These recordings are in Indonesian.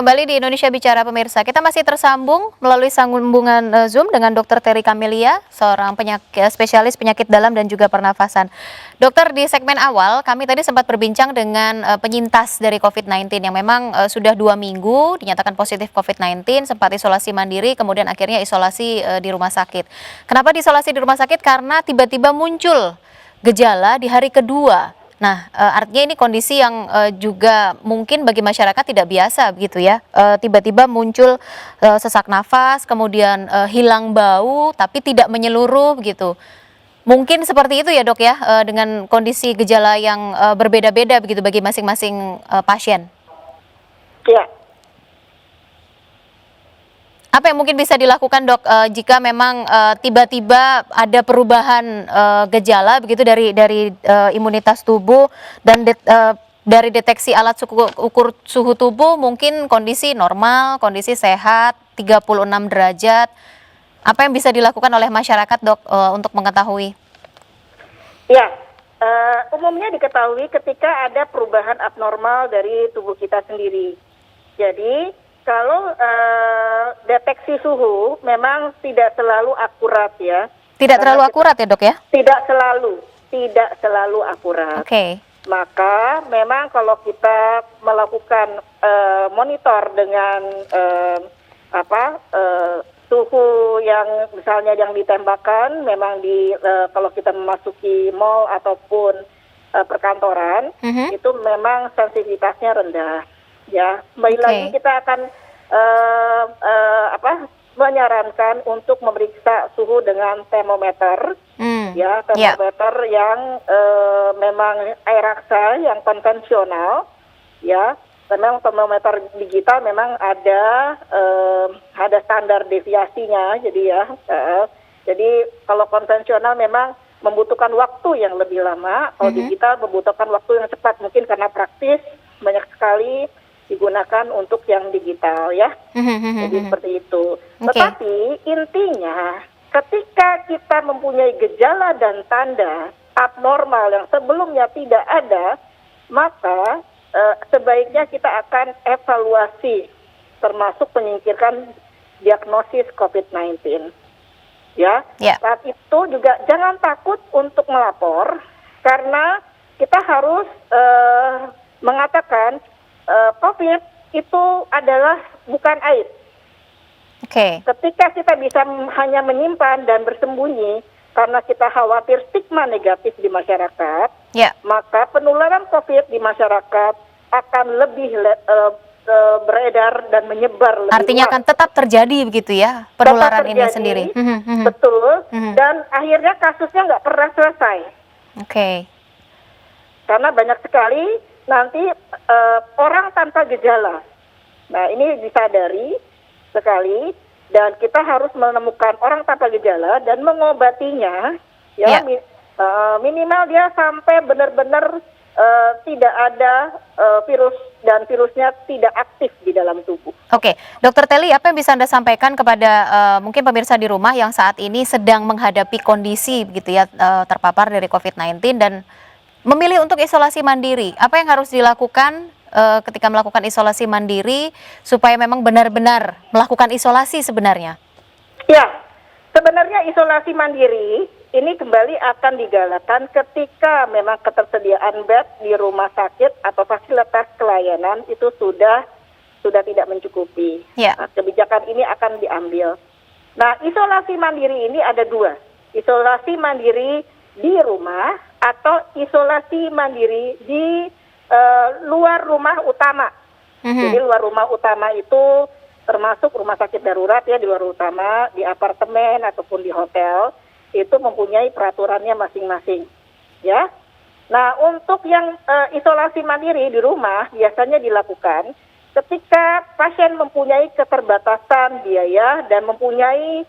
kembali di Indonesia Bicara pemirsa. Kita masih tersambung melalui sambungan Zoom dengan Dr. Terry Camelia, seorang spesialis penyakit dalam dan juga pernafasan. Dokter, di segmen awal kami tadi sempat berbincang dengan penyintas dari COVID-19 yang memang sudah 2 minggu dinyatakan positif COVID-19, sempat isolasi mandiri, kemudian akhirnya isolasi di rumah sakit. Kenapa diisolasi di rumah sakit? Karena tiba-tiba muncul gejala di hari kedua. Nah, artinya ini kondisi yang juga mungkin bagi masyarakat tidak biasa begitu ya. Tiba-tiba muncul sesak nafas, kemudian hilang bau, tapi tidak menyeluruh begitu. Mungkin seperti itu ya dok ya, dengan kondisi gejala yang berbeda-beda begitu bagi masing-masing pasien. Ya. Apa yang mungkin bisa dilakukan dok jika memang tiba-tiba ada perubahan gejala begitu dari imunitas tubuh dan dari deteksi alat ukur suhu tubuh mungkin kondisi normal, kondisi sehat, 36 derajat. Apa yang bisa dilakukan oleh masyarakat dok untuk mengetahui? Ya, umumnya diketahui ketika ada perubahan abnormal dari tubuh kita sendiri. Jadi kalau deteksi suhu memang tidak selalu akurat ya. Tidak terlalu akurat ya dok ya? Tidak selalu akurat. Oke. Maka memang kalau kita melakukan monitor dengan suhu yang misalnya yang ditembakkan, memang kalau kita memasuki mal ataupun perkantoran, itu memang sensitivitasnya rendah. Ya, kembali lagi kita akan menyarankan untuk memeriksa suhu dengan termometer, ya termometer yang memang air raksa yang konvensional, ya. Memang termometer digital memang ada standar deviasinya, jadi kalau konvensional memang membutuhkan waktu yang lebih lama, kalau digital membutuhkan waktu yang cepat, mungkin karena praktis banyak sekali digunakan untuk yang digital ya. Jadi seperti itu. Tetapi intinya ketika kita mempunyai gejala dan tanda abnormal yang sebelumnya tidak ada, maka sebaiknya kita akan evaluasi termasuk menyingkirkan diagnosis COVID-19. Ya. Saat itu juga jangan takut untuk melapor karena kita harus mengatakan COVID itu adalah bukan aib. Ketika kita bisa hanya menyimpan dan bersembunyi karena kita khawatir stigma negatif di masyarakat, maka penularan COVID di masyarakat akan lebih beredar dan menyebar lebih Artinya luas. akan tetap terjadi begitu ya penularan ini sendiri. Betul. Dan akhirnya kasusnya nggak pernah selesai. Karena banyak sekali nanti orang tanpa gejala. Nah, ini disadari sekali dan kita harus menemukan orang tanpa gejala dan mengobatinya ya. Minimal dia sampai benar-benar tidak ada virus dan virusnya tidak aktif di dalam tubuh. Dokter Telly, apa yang bisa Anda sampaikan kepada mungkin pemirsa di rumah yang saat ini sedang menghadapi kondisi begitu ya terpapar dari COVID-19 dan memilih untuk isolasi mandiri? Apa yang harus dilakukan ketika melakukan isolasi mandiri supaya memang benar-benar melakukan isolasi sebenarnya? Ya, sebenarnya isolasi mandiri ini kembali akan digalakkan ketika memang ketersediaan bed di rumah sakit atau fasilitas pelayanan itu sudah tidak mencukupi. Nah, kebijakan ini akan diambil. Nah, isolasi mandiri ini ada dua. Isolasi mandiri di rumah atau isolasi mandiri di luar rumah utama. Jadi luar rumah utama itu termasuk rumah sakit darurat ya, di luar utama, di apartemen ataupun di hotel, itu mempunyai peraturannya masing-masing. Ya. Nah, untuk yang isolasi mandiri di rumah biasanya dilakukan ketika pasien mempunyai keterbatasan biaya dan mempunyai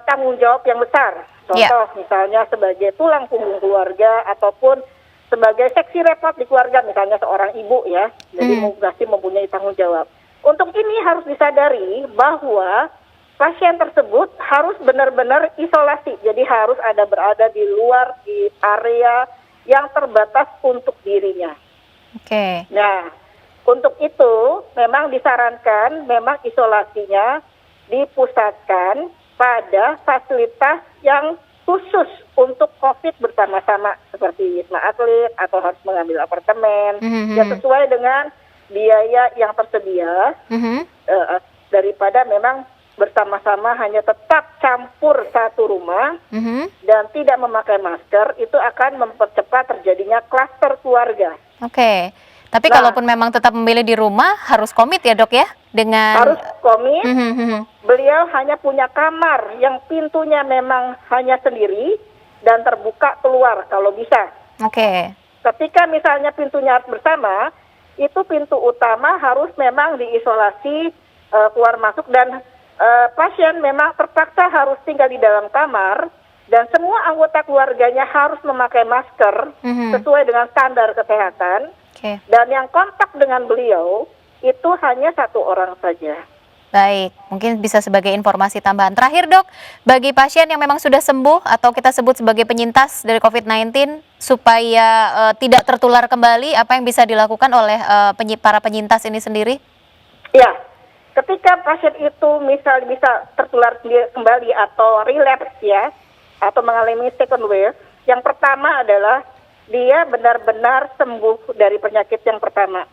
tanggung jawab yang besar. Contoh misalnya sebagai tulang punggung keluarga ataupun sebagai seksi repot di keluarga, misalnya seorang ibu ya, jadi masih mempunyai tanggung jawab. Untuk ini harus disadari bahwa pasien tersebut harus benar-benar isolasi, jadi harus berada di luar, di area yang terbatas untuk dirinya. Oke. Nah, Untuk itu memang disarankan memang isolasinya dipusatkan pada fasilitas yang khusus untuk COVID bersama-sama seperti Wisma Atlet atau harus mengambil apartemen yang sesuai dengan biaya yang tersedia daripada memang bersama-sama hanya tetap campur satu rumah dan tidak memakai masker, itu akan mempercepat terjadinya klaster keluarga. Oke. Tapi Nah, kalaupun memang tetap memilih di rumah, harus komit ya dok ya? Dengan harus komit, beliau hanya punya kamar yang pintunya memang hanya sendiri dan terbuka keluar kalau bisa. Oke. Ketika misalnya pintunya harus bersama, itu pintu utama harus memang diisolasi keluar masuk dan pasien memang terpaksa harus tinggal di dalam kamar dan semua anggota keluarganya harus memakai masker sesuai dengan standar kesehatan. Oke. Dan yang kontak dengan beliau itu hanya satu orang saja. Baik, mungkin bisa sebagai informasi tambahan. Terakhir dok, bagi pasien yang memang sudah sembuh atau kita sebut sebagai penyintas dari COVID-19 supaya tidak tertular kembali, apa yang bisa dilakukan oleh para penyintas ini sendiri? Ya, ketika pasien itu misal bisa tertular kembali atau relapse ya, atau mengalami second wave, yang pertama adalah dia benar-benar sembuh dari penyakit yang pertama.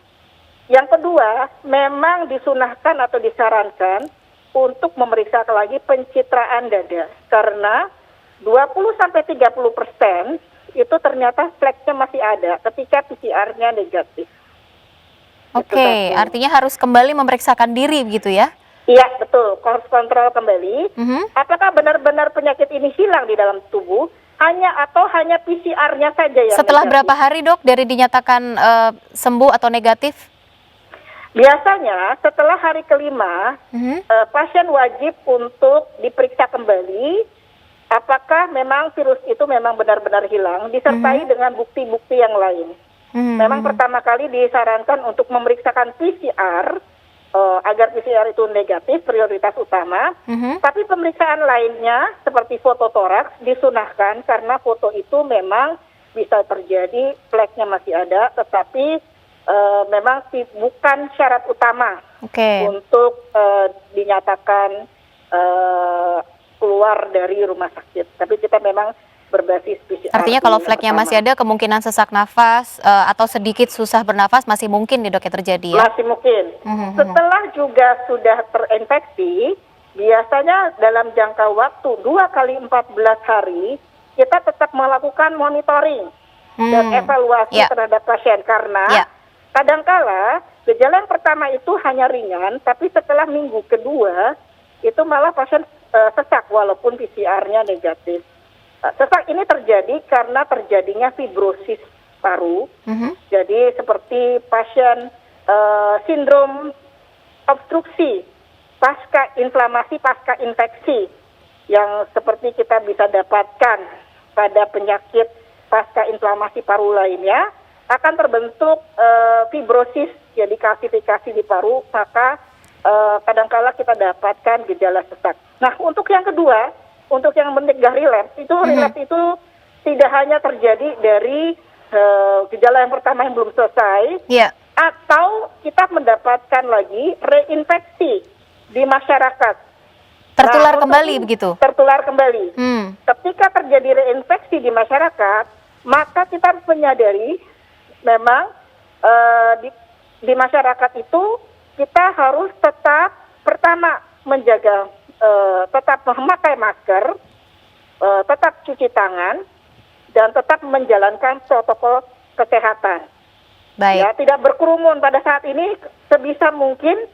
Yang kedua, memang disunahkan atau disarankan untuk memeriksa lagi pencitraan dada. Karena 20-30% itu ternyata fleknya masih ada ketika PCR-nya negatif. Oke, artinya harus kembali memeriksakan diri begitu ya? Iya, betul. Harus kontrol kembali. Apakah benar-benar penyakit ini hilang di dalam tubuh? Hanya PCR-nya saja yang Setelah negatif. berapa hari dok dari dinyatakan sembuh atau negatif? Biasanya setelah hari kelima, pasien wajib untuk diperiksa kembali apakah memang virus itu memang benar-benar hilang, disertai dengan bukti-bukti yang lain. Memang pertama kali disarankan untuk memeriksakan PCR, agar PCR itu negatif, prioritas utama. Tapi pemeriksaan lainnya seperti foto toraks disunahkan karena foto itu memang bisa terjadi fleknya masih ada, tetapi memang bukan syarat utama untuk dinyatakan keluar dari rumah sakit. Tapi kita memang berbasis PCR. Artinya kalau fleknya masih ada, kemungkinan sesak nafas atau sedikit susah bernafas masih mungkin nih dok ya terjadi ya? Masih mungkin. Setelah juga sudah terinfeksi, biasanya dalam jangka waktu 2 x 14 hari, kita tetap melakukan monitoring dan evaluasi terhadap pasien. Karena kadangkala gejala yang pertama itu hanya ringan, tapi setelah minggu kedua, itu malah pasien sesak walaupun PCR-nya negatif. Sesak ini terjadi karena terjadinya fibrosis paru. Jadi seperti pasien sindrom obstruksi pasca inflamasi, pasca infeksi yang seperti kita bisa dapatkan pada penyakit pasca inflamasi paru lainnya, akan terbentuk fibrosis, jadi kalsifikasi di paru, maka kadangkala kita dapatkan gejala sesak. Nah, untuk yang kedua, untuk yang mencegah relapse itu tidak hanya terjadi dari gejala yang pertama yang belum selesai, atau kita mendapatkan lagi reinfeksi di masyarakat. Tertular kembali begitu? Tertular kembali. Ketika terjadi reinfeksi di masyarakat, maka kita harus menyadari memang di masyarakat itu kita harus tetap pertama menjaga tetap memakai masker, tetap cuci tangan, dan tetap menjalankan protokol kesehatan. Baik. Ya, tidak berkerumun pada saat ini, sebisa mungkin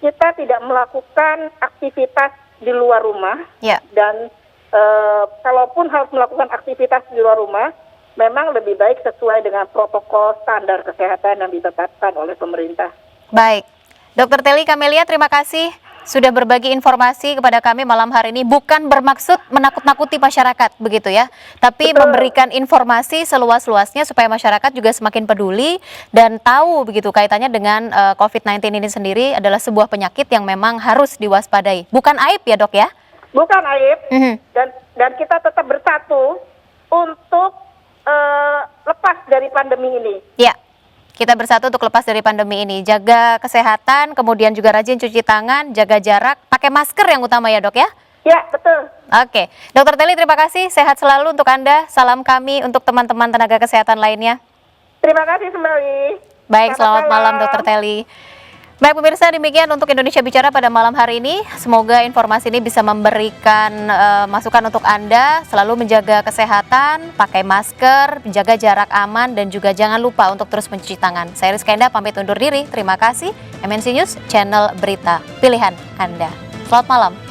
kita tidak melakukan aktivitas di luar rumah. Dan kalaupun harus melakukan aktivitas di luar rumah, memang lebih baik sesuai dengan protokol standar kesehatan yang ditetapkan oleh pemerintah. Baik, Dr. Telly Kamelia, terima kasih sudah berbagi informasi kepada kami malam hari ini. Bukan bermaksud menakut-nakuti masyarakat begitu ya, tapi memberikan informasi seluas-luasnya supaya masyarakat juga semakin peduli dan tahu begitu kaitannya dengan COVID-19 ini sendiri adalah sebuah penyakit yang memang harus diwaspadai. Bukan aib ya dok ya? Bukan aib, dan kita tetap bersatu untuk lepas dari pandemi ini. Ya. Kita bersatu untuk lepas dari pandemi ini. Jaga kesehatan, kemudian juga rajin cuci tangan, jaga jarak, pakai masker yang utama ya dok ya? Ya, betul. Oke, Dokter Teli terima kasih, sehat selalu untuk Anda. Salam kami untuk teman-teman tenaga kesehatan lainnya. Terima kasih kembali. Baik, selamat malam Dokter Teli. Baik pemirsa, demikian untuk Indonesia Bicara pada malam hari ini. Semoga informasi ini bisa memberikan masukan untuk Anda. Selalu menjaga kesehatan, pakai masker, jaga jarak aman, dan juga jangan lupa untuk terus mencuci tangan. Saya Rizka Indah pamit undur diri. Terima kasih. MNC News, channel berita pilihan Anda. Selamat malam.